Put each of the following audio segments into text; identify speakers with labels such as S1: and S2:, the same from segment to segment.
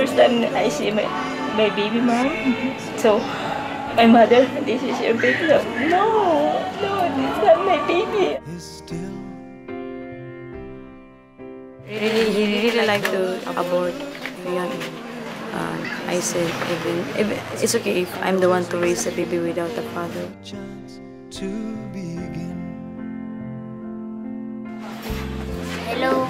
S1: first time I see my baby mom. So my mother, this is your baby. No, it's not my baby.
S2: He really liked to abort Fiona. I said, even it's okay if I'm the one to raise a baby without a father.
S3: Hello.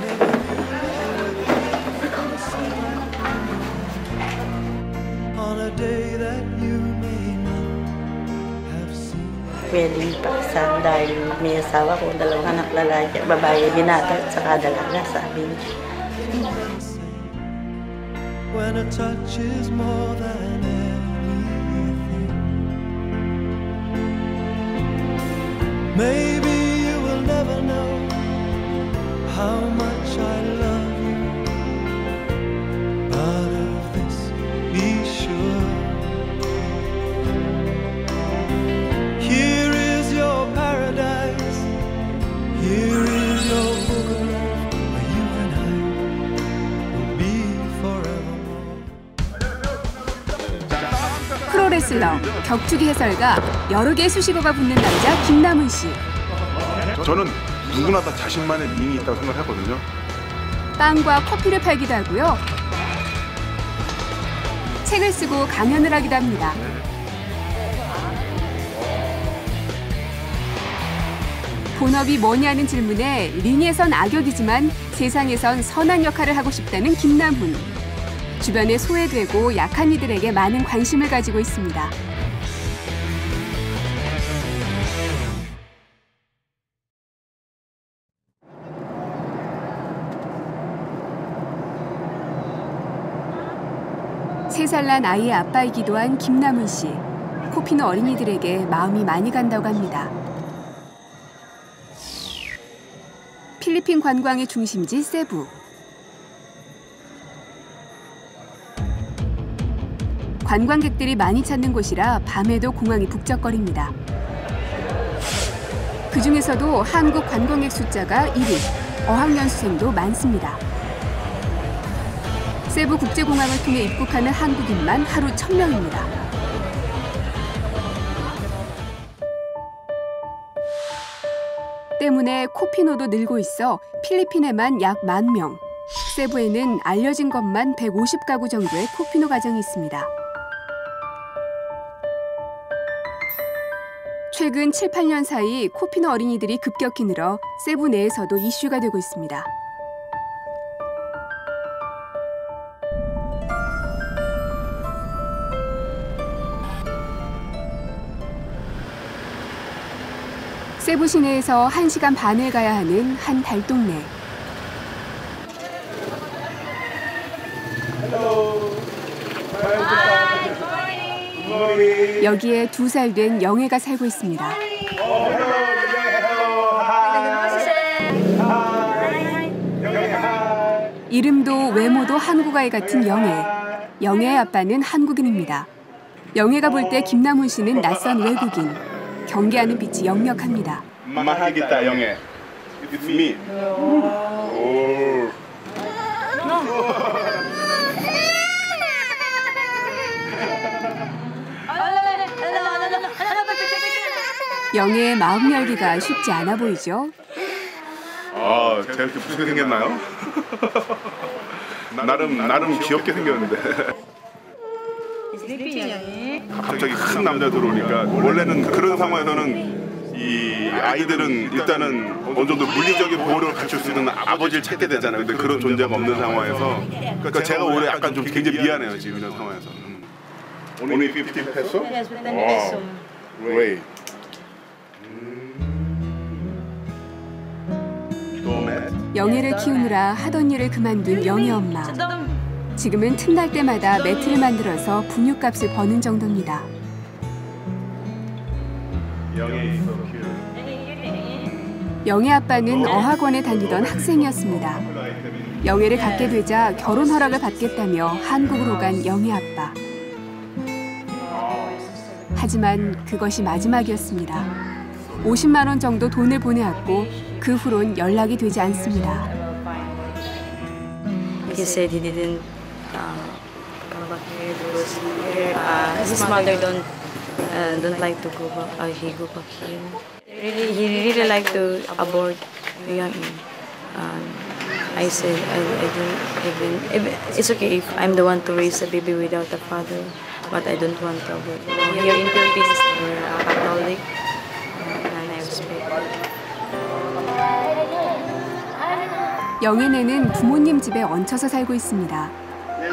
S4: Pwedeng paksan dahil may asawa ko, 2 anak lalaki, babae, binata at saka dalaga, sabi niya. When a touch is more than anything, maybe you will never know how much I love you, but of this be sure. Here is your paradise, here is your book of life, where you and I will be forevermore.
S5: 프로레슬러, 격투기 해설가, 여러 개의 수식어가 붙는 남자 김남훈 씨.
S6: 저는 누구나 다 자신만의 링이 있다고 생각하거든요.
S5: 빵과 커피를 팔기도 하고요. 책을 쓰고 강연을 하기도 합니다. 본업이 뭐냐는 질문에 링에선 악역이지만 세상에선 선한 역할을 하고 싶다는 김남훈. 주변에 소외되고 약한 이들에게 많은 관심을 가지고 있습니다. 세 살 난 아이의 아빠이기도 한 김남훈 씨. 코피노 어린이들에게 마음이 많이 간다고 합니다. 필리핀 관광의 중심지 세부. 관광객들이 많이 찾는 곳이라 밤에도 공항이 북적거립니다. 그중에서도 한국 관광객 숫자가 1위, 어학연수생도 많습니다. 세부 국제공항을 통해 입국하는 한국인만 하루 1000명입니다. 때문에 코피노도 늘고 있어 필리핀에만 약 10,000명, 세부에는 알려진 것만 150가구 정도의 코피노 가정이 있습니다. 최근 7, 8년 사이 코피노 어린이들이 급격히 늘어 세부 내에서도 이슈가 되고 있습니다. 세부 시내에서 1시간 반을 가야 하는 한 달동네. 여기에 2살 된 영애가 살고 있습니다. 이름도 외모도 한국아이 같은 영애. 영애의 아빠는 한국인입니다. 영애가 볼 때 김남훈 씨는 낯선 외국인. 경계하는 빛이 역력합니다.
S6: 말하겠다, 영애. It's me.
S5: 영애의 마음 열기가 쉽지 않아 보이죠?
S6: 제가 이렇게 무섭게 생겼나요? 나름 귀엽게 생겼는데. 갑자기 큰 남자 들어오니까 원래는 그런 상황에서는 이 아이들은 일단은 어느 정도 물리적인 보호를 갖출 수 있는 아버지를 찾게 되잖아요. 근데 그런 존재가 없는 상황에서 그러니까 제가 오히려 약간 좀 굉장히 미안해요, 지금 이런 상황에서. Only 15 peso?
S3: Yes, with an peso.
S6: Great.
S5: 영애를 키우느라 하던 일을 그만둔 영애 엄마. 지금은 틈날 때마다 매트를 만들어서 분유값을 버는 정도입니다. 영애 아빠는 어학원에 다니던 학생이었습니다. 영애를 갖게 되자 결혼 허락을 받겠다며 한국으로 간 영애 아빠. 하지만 그것이 마지막이었습니다. 50만 원 정도 돈을 보내왔고 그 후론 연락이 되지 않습니다.
S2: He said he didn't come back here because here, his mother don't like to go back. He go back here. He really like to abort young. I said I don't even. It's okay if I'm the one to raise a baby without a father, but I don't want to abort. Here in Philippines, we're Catholic, and I respect.
S5: 영애네는 부모님 집에 얹혀서 살고 있습니다.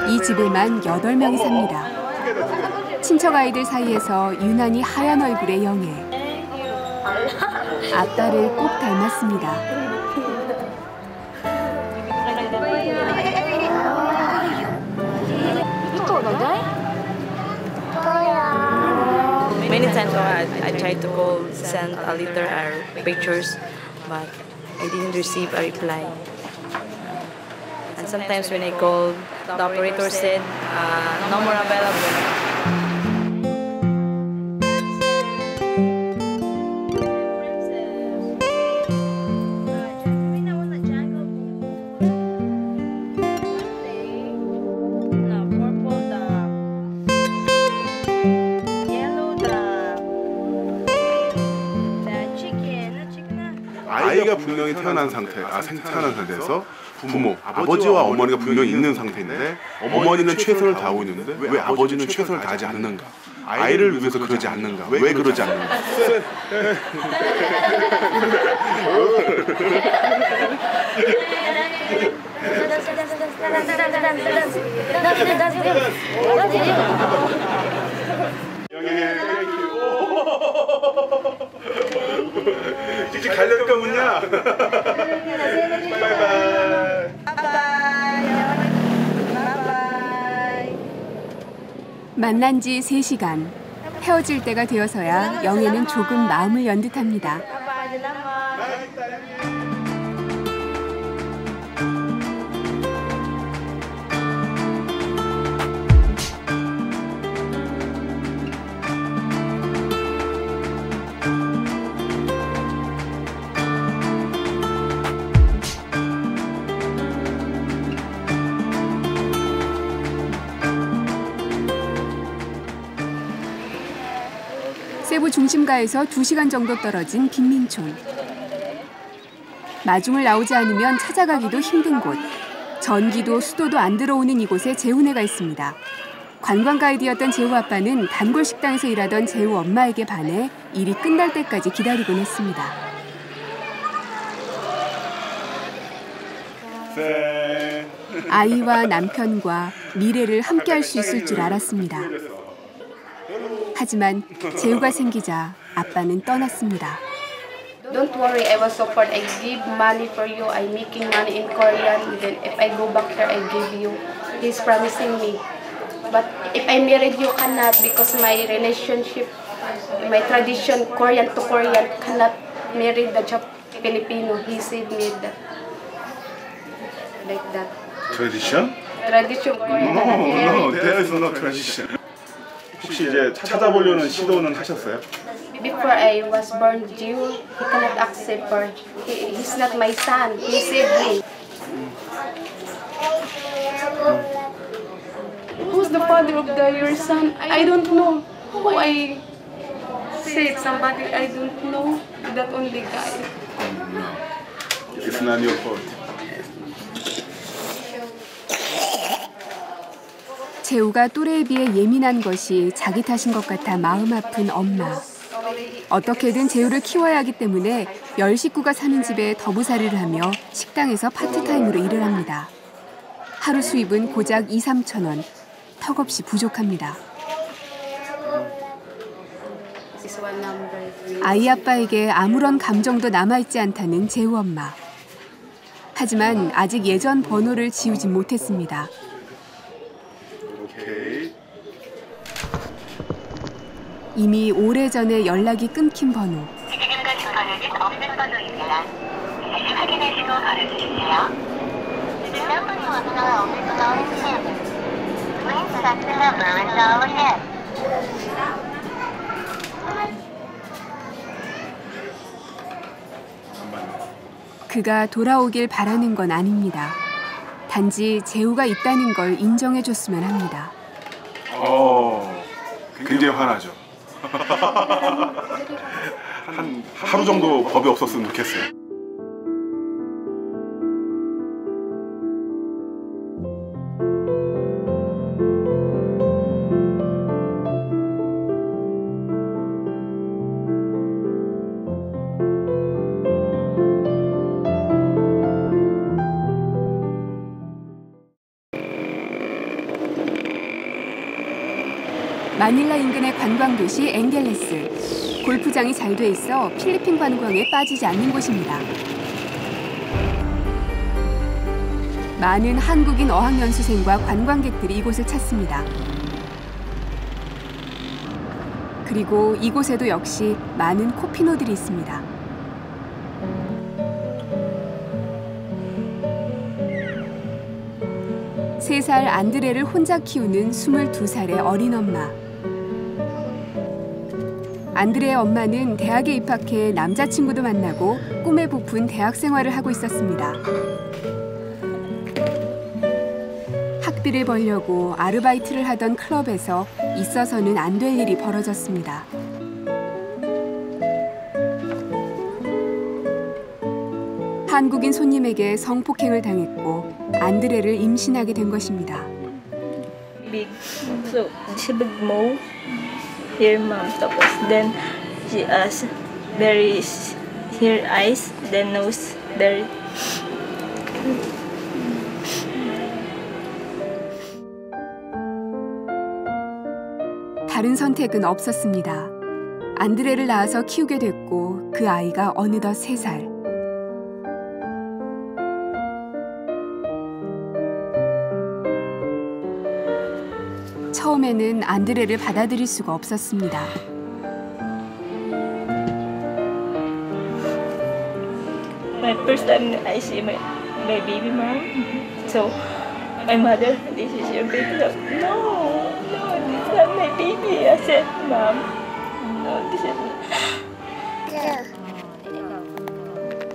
S5: 이 집에만 8명이 삽니다. 친척 아이들 사이에서 유난히 하얀 얼굴의 영애. 아빠를 꼭 닮았습니다.
S2: Many times I tried to call, send a letter or pictures, but I didn't receive a reply. And sometimes when I called, the operator said, no more available.
S6: 아이가 분명히 태어난 상태에서 부모, 아버지와 어머니가 분명히 있는 상태인데 어머니는 최선을 다하고 있는데 왜 아버지는 최선을 다하지 않는가? 아이를 위해서 그러지 않는가? 왜 그러지 않는가? 이제 갈릴 거군요.
S5: 만난 지 3시간. 헤어질 때가 되어서야 영애는 조금 마음을 연 듯합니다. 세부 중심가에서 2시간 정도 떨어진 빈민촌. 마중을 나오지 않으면 찾아가기도 힘든 곳. 전기도 수도도 안 들어오는 이곳에 재훈애가 있습니다. 관광 가이드였던 재우 아빠는 단골 식당에서 일하던 재우 엄마에게 반해 일이 끝날 때까지 기다리곤 했습니다. 아이와 남편과 미래를 함께할 수 있을 줄 알았습니다. 하지만 재우가 생기자 아빠는 떠났습니다.
S7: Don't worry, I will support. I give money for you. I'm making money in Korean. Then if I go back here, I give you. He's promising me. But if I married you, cannot because my relationship, my tradition, Korean to Korean, cannot marry the Filipino. He said me that. Like that.
S6: Tradition?
S7: Tradition Korean.
S6: No, there is no tradition. 혹시 이제 찾아보려는 시도는 하셨어요?
S7: Before I was born Jew, he cannot accept her. He's not my son. He said me. Who's the father of your son? I don't know. Who I said somebody I don't know. That only guy.
S6: No. It's not your fault.
S5: 재우가 또래에 비해 예민한 것이 자기 탓인 것 같아 마음 아픈 엄마. 어떻게든 재우를 키워야 하기 때문에 10식구가 사는 집에 더부살이를 하며 식당에서 파트타임으로 일을 합니다. 하루 수입은 고작 2~3천 원. 턱없이 부족합니다. 아이 아빠에게 아무런 감정도 남아있지 않다는 재우 엄마. 하지만 아직 예전 번호를 지우지 못했습니다. 이미 오래전에 연락이 끊긴 번호.
S8: 지금까지 번호는 없는 번호입니다. 다시 확인하시고 걸어주세요. The number you have dialed is not in service. Please check the number and dial again.
S5: 그가 돌아오길 바라는 건 아닙니다. 단지 재우가 있다는 걸 인정해줬으면 합니다.
S6: 굉장히 화나죠. 한 하루 정도 법이 없었으면 좋겠어요.
S5: 마닐라 인근의 관광도시 엥겔레스. 골프장이 잘 돼 있어 필리핀 관광에 빠지지 않는 곳입니다. 많은 한국인 어학연수생과 관광객들이 이곳을 찾습니다. 그리고 이곳에도 역시 많은 코피노들이 있습니다. 세 살 안드레를 혼자 키우는 22살의 어린 엄마. 안드레의 엄마는 대학에 입학해 남자친구도 만나고 꿈에 부푼 대학 생활을 하고 있었습니다. 학비를 벌려고 아르바이트를 하던 클럽에서 있어서는 안 될 일이 벌어졌습니다. 한국인 손님에게 성폭행을 당했고 안드레를 임신하게 된 것입니다.
S1: Big, so she big mole. Here, mom, tapos then she asked, there is here eyes, then nose, there.
S5: 다른 선택은 없었습니다. 안드레를 낳아서 키우게 됐고 그 아이가 어느덧 3살. 처음에는 안드레를 받아들일 수가 없었습니다.
S1: My first time I see my baby mom, so my mother, this is your baby. No, this is not my baby. I said, Mom, no, this is.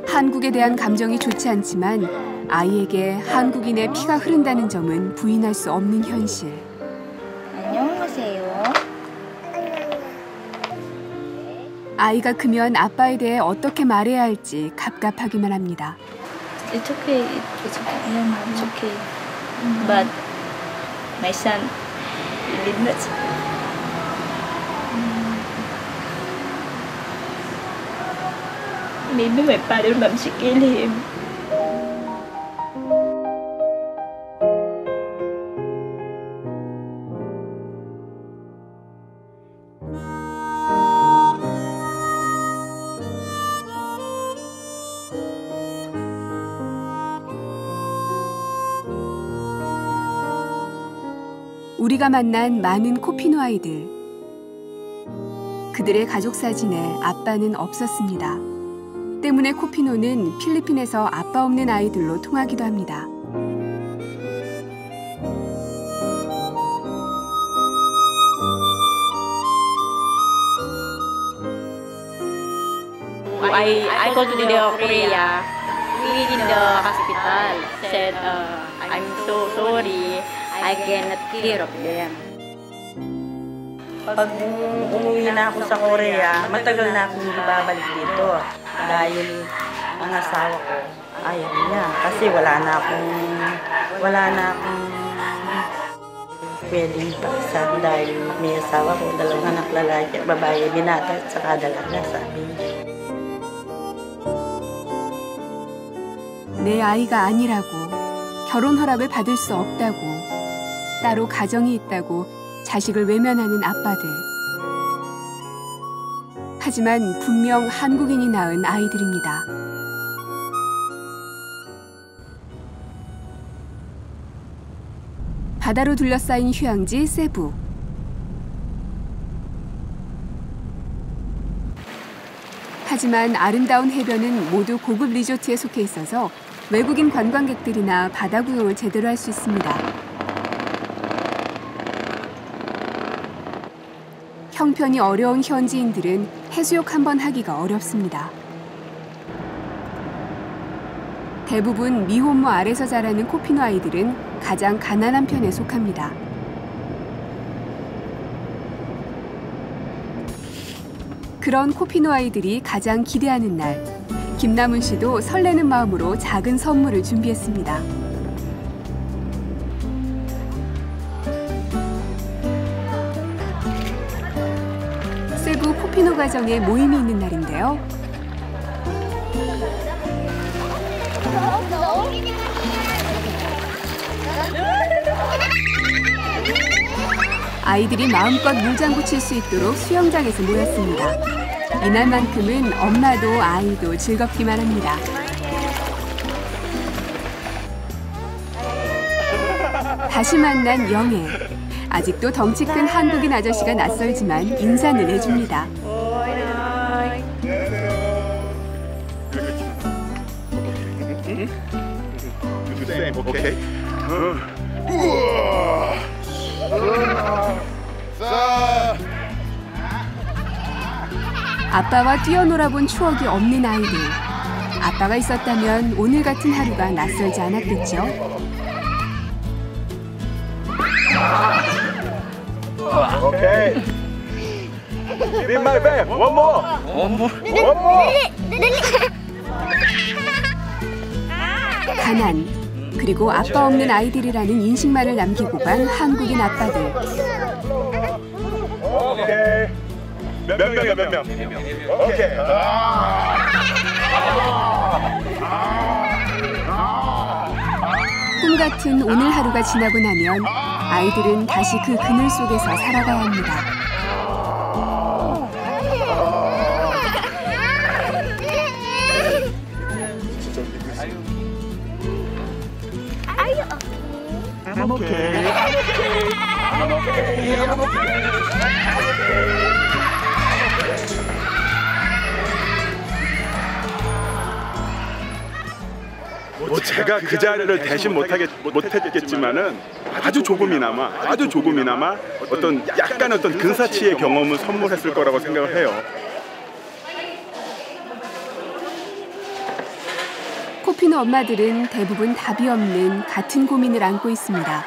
S5: 한국에 대한 감정이 좋지 않지만 아이에게 한국인의 피가 흐른다는 점은 부인할 수 없는 현실.
S3: 안녕하세요.
S5: 아이가 크면 아빠에 대해 어떻게 말해야 할지 갑갑하기만 합니다.
S1: It's okay, it's okay. Yeah, Mom, it's okay. But my son, he did not. Maybe my father, Mom, she killed him.
S5: 우리가 만난 많은 코피노 아이들. 그들의 가족 사진에 아빠는 없었습니다. 때문에 코피노는 필리핀에서 아빠 없는 아이들로 통하기도 합니다.
S2: I go to the Korea. We in the hospital said, I'm so sorry. I cannot take care of them.
S9: Pag umuwi na ako sa Korea, matagal na akong hindi babalik dito. Dahil ang asawa ko, ayaw niya. Kasi wala na akong pwedeng paksan dahil may asawa ko, 2 anak lalaki, babae, binata, at saka dalaga, sabi niya.
S5: 내 아이가 아니라고, 결혼 허락을 받을 수 없다고, 따로 가정이 있다고 자식을 외면하는 아빠들. 하지만 분명 한국인이 낳은 아이들입니다. 바다로 둘러싸인 휴양지 세부. 하지만 아름다운 해변은 모두 고급 리조트에 속해 있어서 외국인 관광객들이나 바다 구경을 제대로 할 수 있습니다. 형편이 어려운 현지인들은 해수욕 한번 하기가 어렵습니다. 대부분 미혼모 아래서 자라는 코피노 아이들은 가장 가난한 편에 속합니다. 그런 코피노 아이들이 가장 기대하는 날, 김남훈 씨도 설레는 마음으로 작은 선물을 준비했습니다. 세부 코피노 가정에 모임이 있는 날인데요. 아이들이 마음껏 물장구 칠 수 있도록 수영장에서 모였습니다. 이날만큼은 엄마도 아이도 즐겁기만 합니다. 다시 만난 영애. 아직도 덩치 큰 한국인 아저씨가 낯설지만 인사는 해줍니다. 아빠와 뛰어놀아본 추억이 없는 아이들. 아빠가 있었다면 오늘 같은 하루가 낯설지 않았겠죠.
S6: Okay. Be my back. One more. One more. One more.
S5: 가난, 그리고 아빠 없는 아이들이라는 인식만을 남기고 간 한국인 아빠들.
S6: Okay. 몇 명이야, 몇 명? 오케이.
S5: 꿈 같은 오늘 하루가 지나고 나면 아이들은 다시 그 그늘 속에서 살아가야 합니다.
S6: I'm okay. I'm okay. I'm okay. 뭐 제가 그 자리를 대신 못했겠지만은 아주 조금이나마 어떤 약간 어떤 근사치의 경험을 선물했을 거라고 생각을 해요.
S5: 코피노 엄마들은 대부분 답이 없는 같은 고민을 안고 있습니다.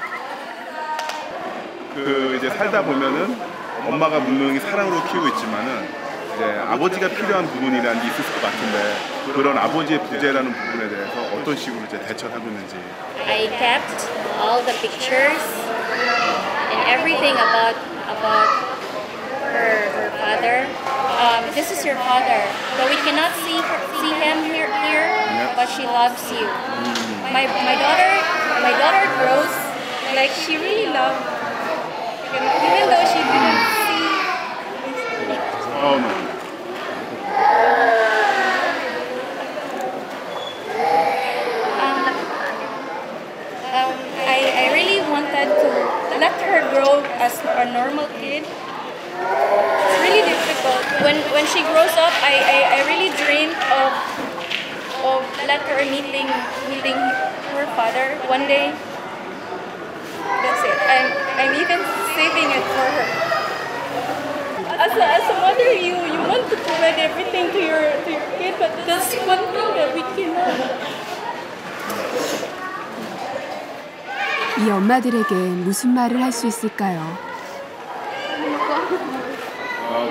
S6: 그 이제 살다 보면은 엄마가 분명히 사랑으로 키우고 있지만은 이제 아버지가 필요한 부분이라는 게 있을 것 같은데 그런 아버지의 부재라는 부분에 대해서 어떤 식으로 이제 대처를 하고 있는지.
S3: I kept all the pictures and everything about her father. This is your father, but we cannot see him here. But she loves you. My daughter grows like she really loved, even though she didn't see.
S6: Oh no.
S3: I really wanted to let her grow as a normal kid. It's really difficult. When she grows up, I really dreamed of let her meeting her father one day. That's it. I'm even saving it for her. As a mother, you want to provide everything to your kid, but that's one thing that we cannot.
S5: 이 엄마들에게 무슨 말을 할 수 있을까요?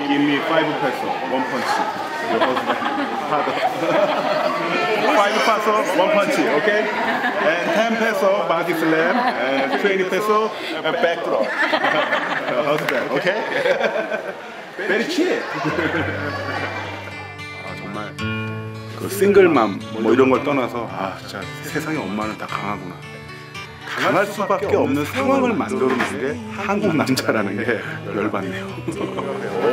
S6: Give me 5 peso, 1 punch. Your husband, father. 5 peso, 1 punch, okay? And 10 peso, body slam, and 20 peso, back throw. Husband, okay? Very cheap. 아 정말 그 싱글맘 뭐 이런 걸 떠나서 아 진짜 세상에 엄마는 다 강하구나. 강할 수밖에 없는 상황을 만들어놓은 게 한국 남자라는 게 열받네요.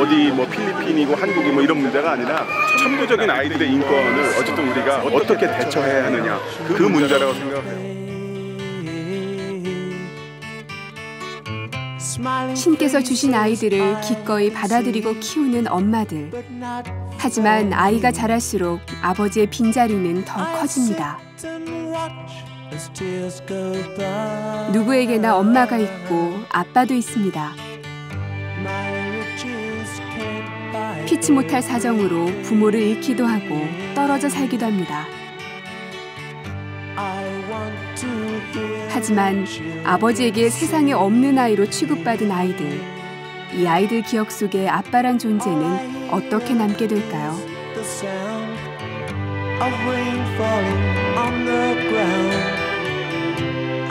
S6: 어디 뭐 필리핀이고 한국이 뭐 이런 문제가 아니라 천부적인 아이들의 인권을 어쨌든 우리가 어떻게 대처해야 하느냐 그 문제라고 생각해요.
S5: 신께서 주신 아이들을 기꺼이 받아들이고 키우는 엄마들. 하지만 아이가 자랄수록 아버지의 빈자리는 더 커집니다. 누구에게나 엄마가 있고 아빠도 있습니다. 피치 못할 사정으로 부모를 잃기도 하고 떨어져 살기도 합니다. 하지만 아버지에게 세상에 없는 아이로 취급받은 아이들. 이 아이들 기억 속에 아빠란 존재는 어떻게 남게 될까요?
S4: The sound of rain falling on the ground.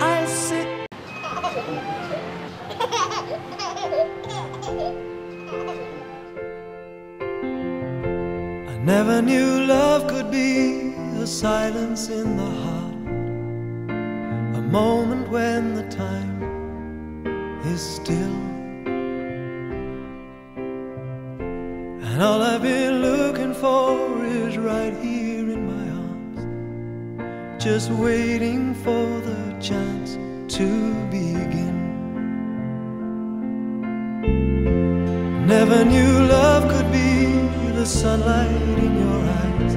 S4: I sit. I never knew love could be a silence in the heart, a moment when the time is still. And all I've been looking for is right here in my arms, just waiting for the chance to begin. Never knew love could be the sunlight in your eyes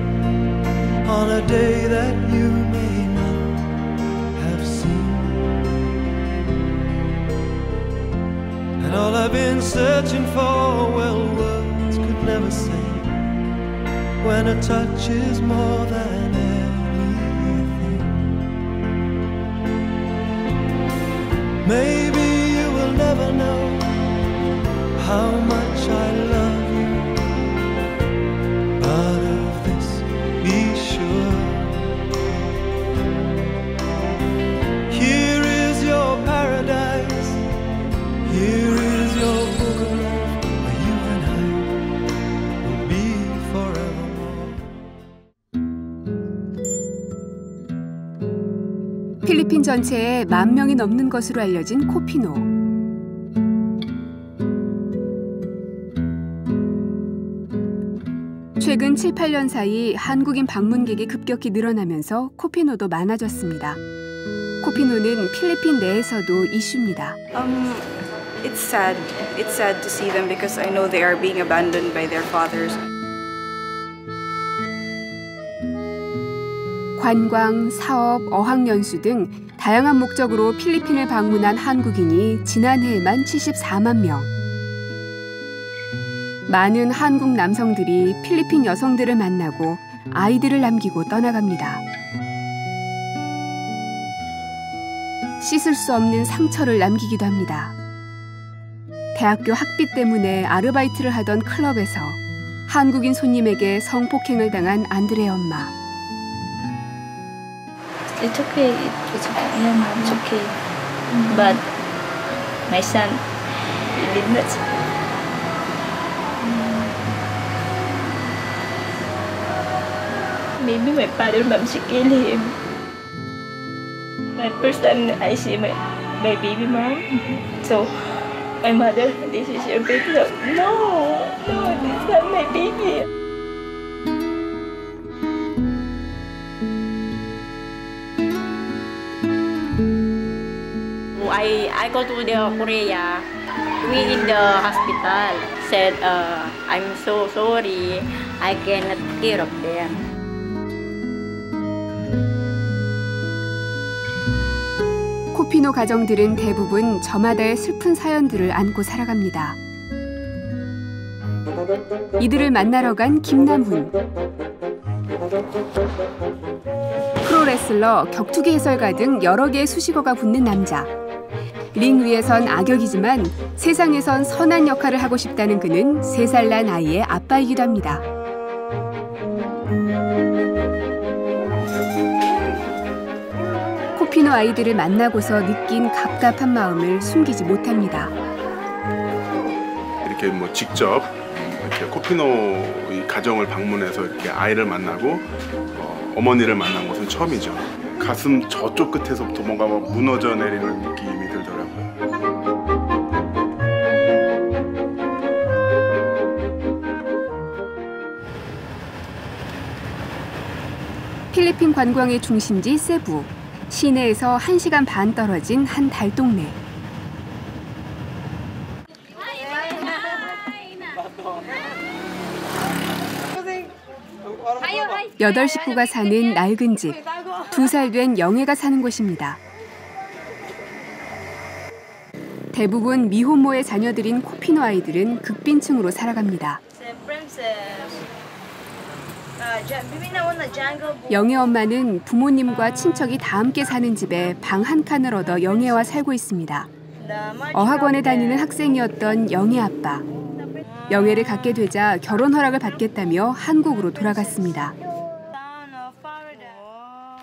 S4: on a day that you may not have seen. And all I've been searching for, well, words could never say when a touch is more than anything. Maybe you will never know how much I love you, but of this be sure. Here is your paradise, here is your book of life, where you and I will be forevermore.
S5: 필리핀 전체에 10,000명이 넘는 것으로 알려진 코피노. 최근 7, 8년 사이 한국인 방문객이 급격히 늘어나면서 코피노도 많아졌습니다. 코피노는 필리핀 내에서도 이슈입니다.
S10: It's sad. It's sad to see them because I know they are being abandoned by their fathers.
S5: 관광, 사업, 어학연수 등 다양한 목적으로 필리핀을 방문한 한국인이 지난해에만 74만 명. 많은 한국 남성들이 필리핀 여성들을 만나고 아이들을 남기고 떠나갑니다. 씻을 수 없는 상처를 남기기도 합니다. 대학교 학비 때문에 아르바이트를 하던 클럽에서 한국인 손님에게 성폭행을 당한 안드레 엄마.
S1: It's okay. It's okay. Yeah, mom, it's okay. But my son, he did not. Maybe my father, mom, she killed him. My first time I see my baby mom. So my mother, this is your baby. No, this is not my baby.
S2: I go to the Korea. We in the hospital said, I'm so sorry. I cannot take care of them.
S5: 코피노 가정들은 대부분 저마다의 슬픈 사연들을 안고 살아갑니다. 이들을 만나러 간 김남훈. 프로레슬러, 격투기 해설가 등 여러 개의 수식어가 붙는 남자. 링 위에선 악역이지만 세상에선 선한 역할을 하고 싶다는 그는 3살 난 아이의 아빠이기도 합니다. 코피노 아이들을 만나고서 느낀 갑갑한 마음을 숨기지 못합니다.
S6: 이렇게 뭐 직접 이렇게 코피노 이 가정을 방문해서 이렇게 아이를 만나고 어머니를 만난 것은 처음이죠. 가슴 저쪽 끝에서부터 뭔가 무너져 내리는 느낌이 들더라고요.
S5: 필리핀 관광의 중심지 세부. 시내에서 1시간 반 떨어진 한 달동네. 여덟 식구가 사는 낡은 집. 2살 된 영애가 사는 곳입니다. 대부분 미혼모의 자녀들인 코피노 아이들은 극빈층으로 살아갑니다. 영애 엄마는 부모님과 친척이 다 함께 사는 집에 방 한 칸을 얻어 영애와 살고 있습니다. 어학원에 다니는 학생이었던 영애 아빠. 영애를 갖게 되자 결혼 허락을 받겠다며 한국으로 돌아갔습니다.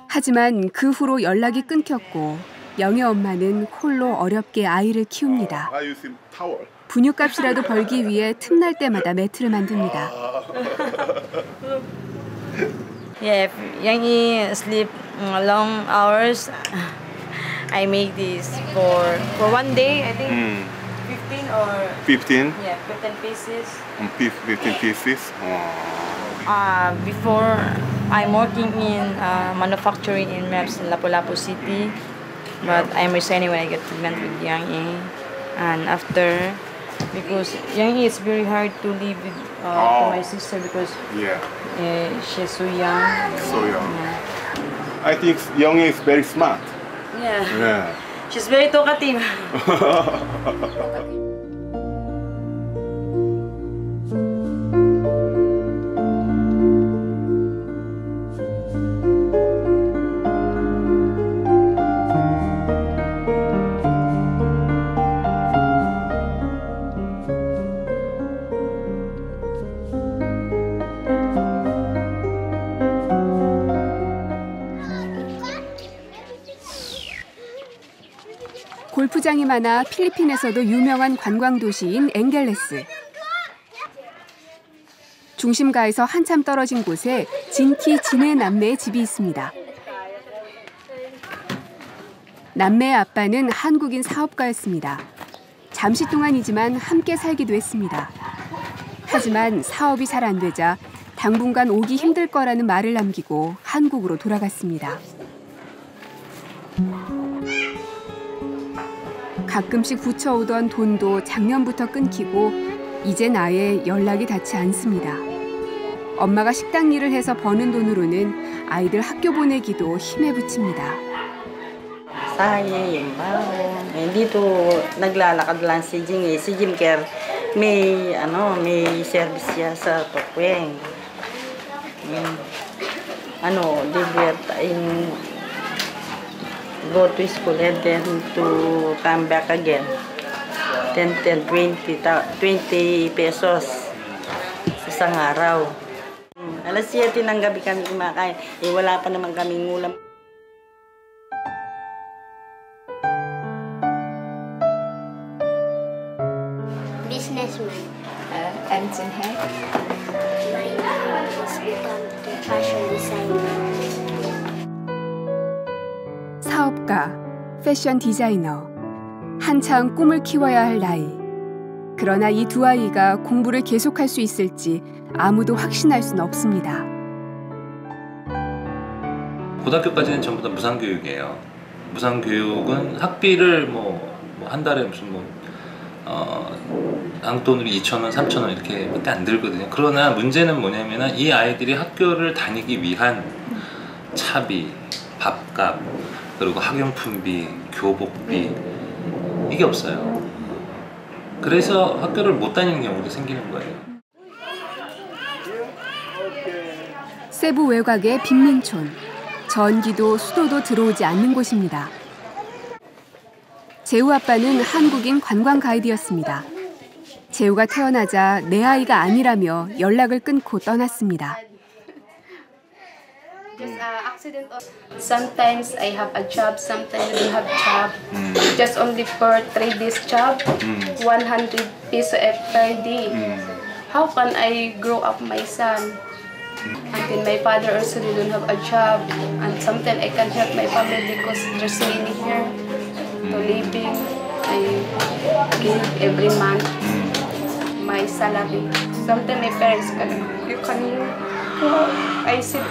S5: 하지만 그 후로 연락이 끊겼고 영애 엄마는 홀로 어렵게 아이를 키웁니다. 분유값이라도 벌기 위해 틈날 때마다 매트를 만듭니다.
S2: Yeah, if Yangi sleep long hours, I make this for one day. I think 15 or
S6: 15?
S2: yeah, 15 pieces.
S6: 15 pieces?
S2: Before I'm working in manufacturing in MEPS in Lapu-Lapu City, but I'm resigning when I get pregnant with Yangi. And after, because Yangi is very hard to live with my sister because she's so young.
S6: So young. I think Young is very smart.
S2: Yeah. She's very talkative.
S5: 골프장이 많아 필리핀에서도 유명한 관광 도시인 엥겔레스. 중심가에서 한참 떨어진 곳에 진키 진해 남매의 집이 있습니다. 남매의 아빠는 한국인 사업가였습니다. 잠시 동안이지만 함께 살기도 했습니다. 하지만 사업이 잘 안 되자 당분간 오기 힘들 거라는 말을 남기고 한국으로 돌아갔습니다. 가끔씩 붙여오던 돈도 작년부터 끊기고 이젠 아예 연락이 닿지 않습니다. 엄마가 식당 일을 해서 버는 돈으로는 아이들 학교 보내기도 힘에 부칩니다.
S9: Sayang, dito naglalakad lang si Jing. Si Jim Care may service siya sa Tokweng. Go to school and then to come back again. 10, 20 pesos sa isang araw. Alas 7 ng gabi kami kumakain. Wala pa naman kaming ulam.
S8: Businessman.
S1: And Jinhae?
S8: My name is become to fashion designer.
S5: 사업가, 패션 디자이너, 한창 꿈을 키워야 할 나이. 그러나 이 두 아이가 공부를 계속할 수 있을지 아무도 확신할 수는 없습니다.
S11: 고등학교까지는 전부 다 무상교육이에요. 무상교육은 학비를 한 달에 무슨 양돈으로 2,000원, 3,000원 이렇게밖에 안 들거든요. 그러나 문제는 뭐냐면은 이 아이들이 학교를 다니기 위한 차비, 밥값, 그리고 학용품비, 교복비 이게 없어요. 그래서 학교를 못 다니는 경우도 생기는 거예요.
S5: 세부 외곽의 빈민촌. 전기도 수도도 들어오지 않는 곳입니다. 재우 아빠는 한국인 관광 가이드였습니다. 재우가 태어나자 내 아이가 아니라며 연락을 끊고 떠났습니다.
S7: Sometimes I have a job, sometimes I don't have job. Just only for 3 days job, 100 peso per day. How can I grow up my son? And then my father also didn't have a job. And sometimes I can't help my family because there's many here to living. I give every month my salary. Sometimes my parents I said,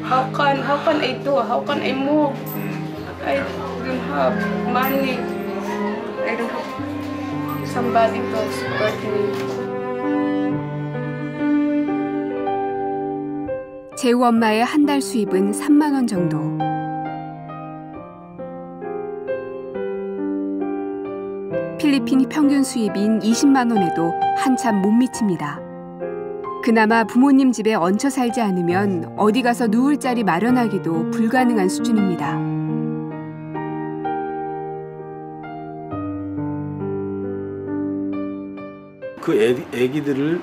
S7: how can I do? How can I move? I don't have money. I don't have somebody to support me.
S5: 재우 엄마의 한 달 수입은 3만 원 정도. 필리핀 평균 수입인 20만 원에도 한참 못 미칩니다. 그나마 부모님 집에 얹혀 살지 않으면 어디 가서 누울 자리 마련하기도 불가능한 수준입니다.
S12: 그 애기들을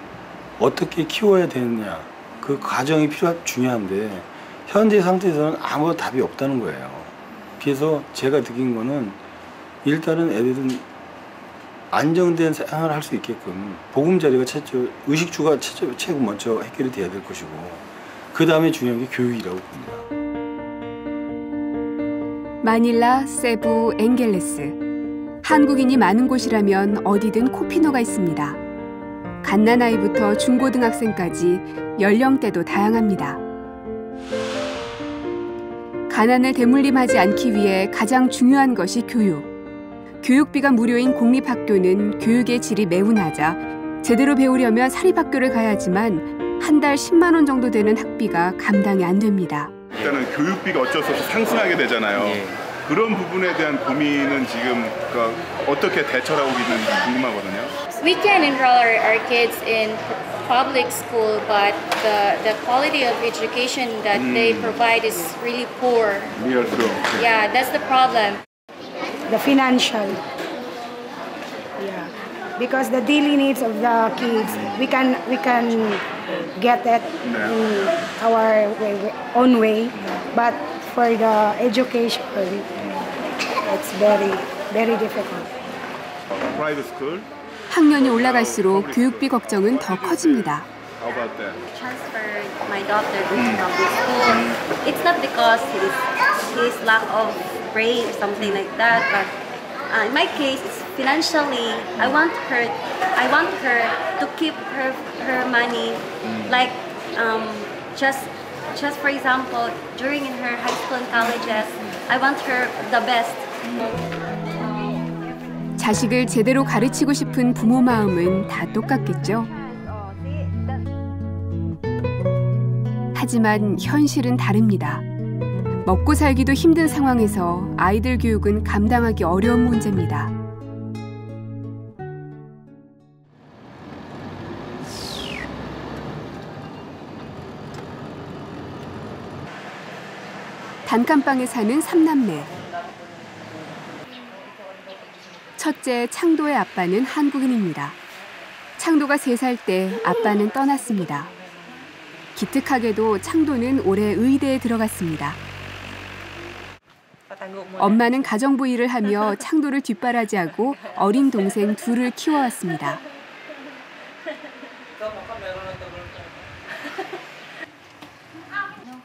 S12: 어떻게 키워야 되느냐 그 과정이 중요한데 현재 상태에서는 아무 답이 없다는 거예요. 그래서 제가 느낀 거는 일단은 애들은 안정된 생활을 할 수 있게끔 보금자리가 최초, 의식주가 최고 먼저 해결이 돼야 될 것이고 그 다음에 중요한 게 교육이라고 봅니다.
S5: 마닐라, 세부, 엥겔레스. 한국인이 많은 곳이라면 어디든 코피노가 있습니다. 갓난아이부터 중고등학생까지 연령대도 다양합니다. 가난을 대물림하지 않기 위해 가장 중요한 것이 교육. 교육비가 무료인 공립학교는 교육의 질이 매우 낮아 제대로 배우려면 사립학교를 가야지만 한 달 10만 원 정도 되는 학비가 감당이 안 됩니다.
S6: 일단은 교육비가 어쩔 수 없이 상승하게 되잖아요. 그런 부분에 대한 고민은 지금 어떻게 대처를 하고 있는지 궁금하거든요.
S3: We can enroll our kids in public school, but the quality of education that they provide is really poor.
S6: Real true.
S3: Yeah, that's the problem.
S13: The financial, yeah, because the daily needs of the kids, we can get it in our own way, but for the education, it's very difficult.
S6: Private school.
S5: 학년이 올라갈수록 교육비 걱정은 더 커집니다.
S6: How about that?
S14: Transferred my daughter to public school. It's not because his lack of brain or something like that, but in my case, it's financially. I want her to keep her money, like just for example, during in her high school and colleges, I want her the best.
S5: 자식을 제대로 가르치고 싶은 부모 마음은 다 똑같겠죠. 하지만 현실은 다릅니다. 먹고 살기도 힘든 상황에서 아이들 교육은 감당하기 어려운 문제입니다. 단칸방에 사는 3남매. 첫째 창도의 아빠는 한국인입니다. 창도가 3살 때 아빠는 떠났습니다. 기특하게도 창도는 올해 의대에 들어갔습니다. 엄마는 가정부 일을 하며 창도를 뒷바라지하고 어린 동생 둘을 키워왔습니다.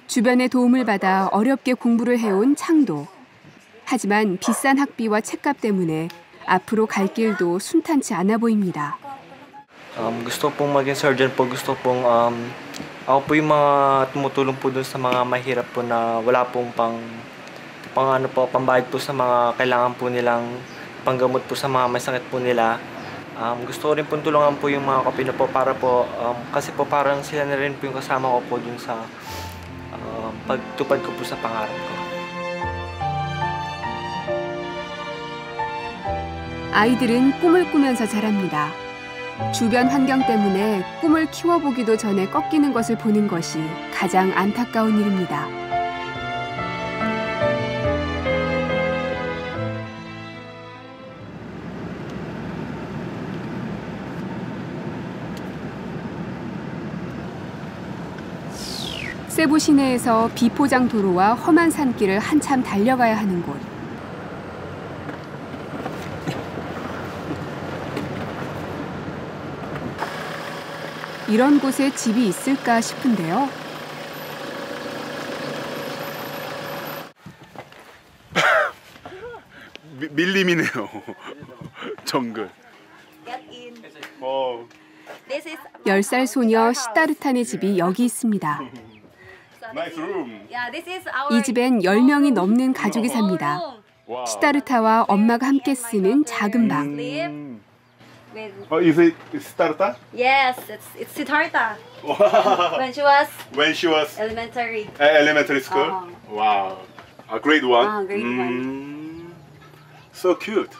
S5: 주변의 도움을 받아 어렵게 공부를 해온 창도. 하지만 비싼 학비와 책값 때문에 앞으로 갈 길도 순탄치 않아 보입니다.
S15: Gusto pong maging surgeon po. Gusto pong ako po yung mga tumutulong po dun sa mga mahirap po na wala pong pambayad po sa mga kailangan po nilang panggamot po sa mga may sakit po nila. Gusto ko rin po tulungan po yung mga kapino po para po kasi po parang sila na rin po yung kasama ko po dun sa pagtupad ko po sa pangarap ko.
S5: 아이들은 꿈을 꾸면서 자랍니다. 주변 환경 때문에 꿈을 키워보기도 전에 꺾이는 것을 보는 것이 가장 안타까운 일입니다. 세부 시내에서 비포장 도로와 험한 산길을 한참 달려가야 하는 곳. 이런 곳에 집이 있을까 싶은데요.
S6: 밀림이네요. 정글.
S5: 10살 소녀 시타르탄의 집이 여기 있습니다. 이 집엔 10명이 넘는 가족이 삽니다. 시타르타와 엄마가 함께 쓰는 작은 방.
S6: Is it Siddhartha?
S14: Yes, it's Siddhartha. When she was elementary.
S6: Elementary school. Wow, a grade 1.
S14: Grade 1.
S6: So cute.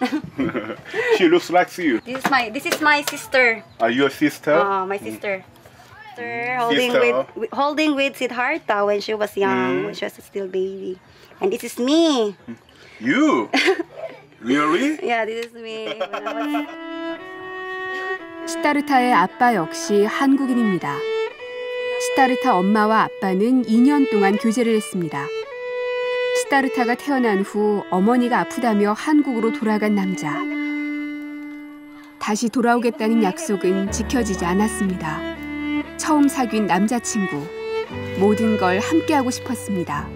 S6: She looks like you.
S14: This is my sister.
S6: Your sister?
S14: My sister. Holding with Siddhartha when she was young, when she was still baby. And this is me.
S6: You? Really?
S14: Yeah, this is me.
S5: 시타르타의 아빠 역시 한국인입니다. 시타르타 엄마와 아빠는 2년 동안 교제를 했습니다. 시타르타가 태어난 후 어머니가 아프다며 한국으로 돌아간 남자. 다시 돌아오겠다는 약속은 지켜지지 않았습니다. 처음 사귄 남자친구. 모든 걸 함께하고 싶었습니다.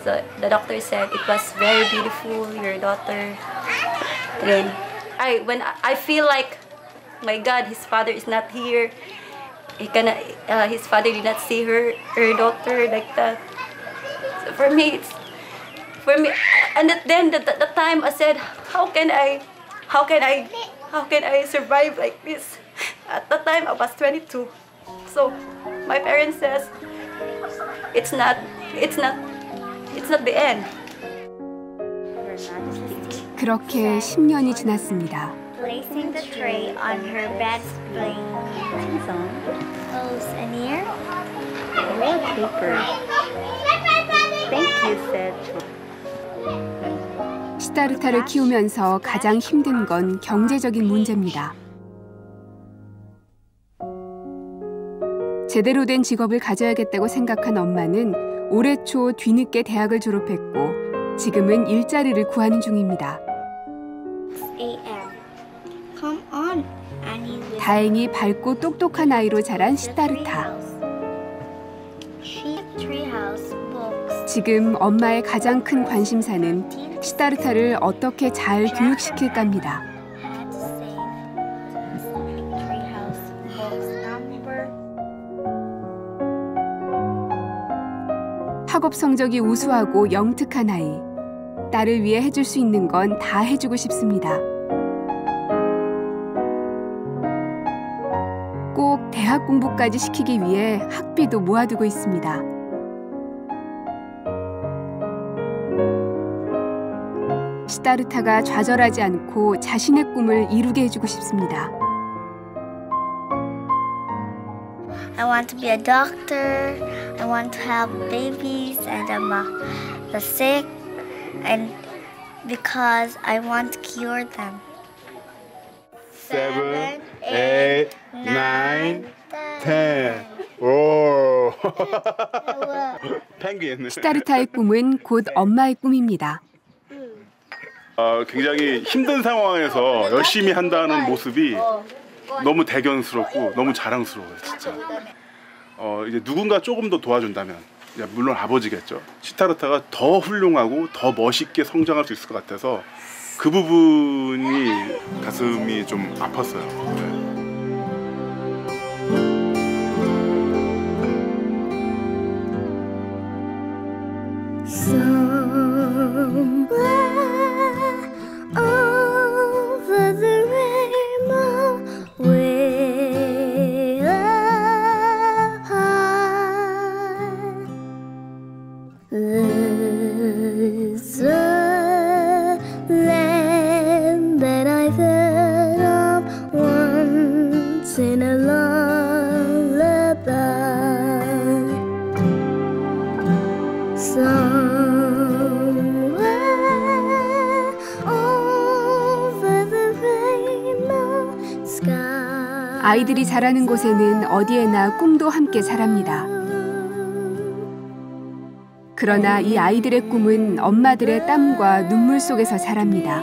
S14: So the doctor said it was very beautiful, your daughter. Then when I feel like, my God, his father is not here. His father did not see her daughter like that. So for me, and then the time I said, how can I survive like this? At the time I was 22. So my parents says, it's not the end.
S5: 그렇게 10년이 지났습니다.
S16: Placing the tray on her bed spring. Close and ear.
S14: Wallpaper. Thank you, said.
S5: 시타르타를 키우면서 가장 힘든 건 경제적인 문제입니다. 제대로 된 직업을 가져야겠다고 생각한 엄마는 올해 초 뒤늦게 대학을 졸업했고 지금은 일자리를 구하는 중입니다. 다행히 밝고 똑똑한 아이로 자란 시타르타. 지금 엄마의 가장 큰 관심사는 시타르타를 어떻게 잘 교육시킬까입니다. 학업 성적이 우수하고 영특한 아이. 딸을 위해 해줄 수 있는 건 다 해주고 싶습니다. 꼭 대학 공부까지 시키기 위해 학비도 모아두고 있습니다. 시타르타가 좌절하지 않고 자신의 꿈을 이루게 해주고 싶습니다.
S16: I want to be a doctor. I want to help babies and the sick, and because I want to cure them.
S6: 7, 8, 9, 10. 오. 펭귄.
S5: 시타르타의 꿈은 곧 엄마의 꿈입니다.
S6: 굉장히 힘든 상황에서 열심히 한다는 모습이 너무 대견스럽고 너무 자랑스러워요, 진짜. 이제 누군가 조금 더 도와준다면, 물론 아버지겠죠. 시타르타가 더 훌륭하고 더 멋있게 성장할 수 있을 것 같아서 그 부분이 가슴이 좀 아팠어요. 네.
S16: Over the rainbow, way up high, there's a land that I've heard of once in a lullaby.
S5: 아이들이 자라는 곳에는 어디에나 꿈도 함께 자랍니다. 그러나 이 아이들의 꿈은 엄마들의 땀과 눈물 속에서 자랍니다.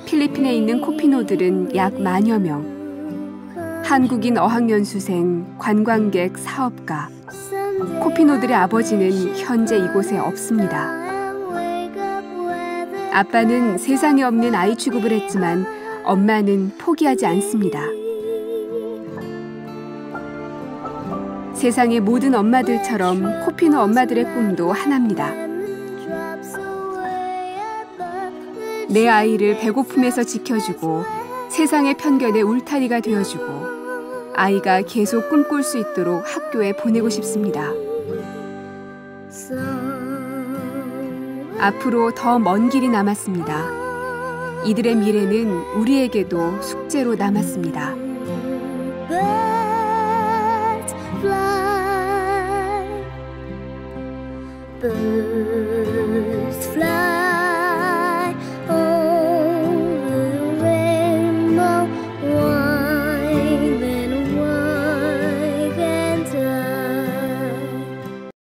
S5: 필리핀에 있는 코피노들은 약 10,000여 명. 한국인 어학연수생, 관광객, 사업가. 코피노들의 아버지는 현재 이곳에 없습니다. 아빠는 세상에 없는 아이 취급을 했지만 엄마는 포기하지 않습니다. 세상의 모든 엄마들처럼 코피노 엄마들의 꿈도 하나입니다. 내 아이를 배고픔에서 지켜주고 세상의 편견의 울타리가 되어주고 아이가 계속 꿈꿀 수 있도록 학교에 보내고 싶습니다. 앞으로 더 먼 길이 남았습니다. 이들의 미래는 우리에게도 숙제로 남았습니다.
S16: Birds fly.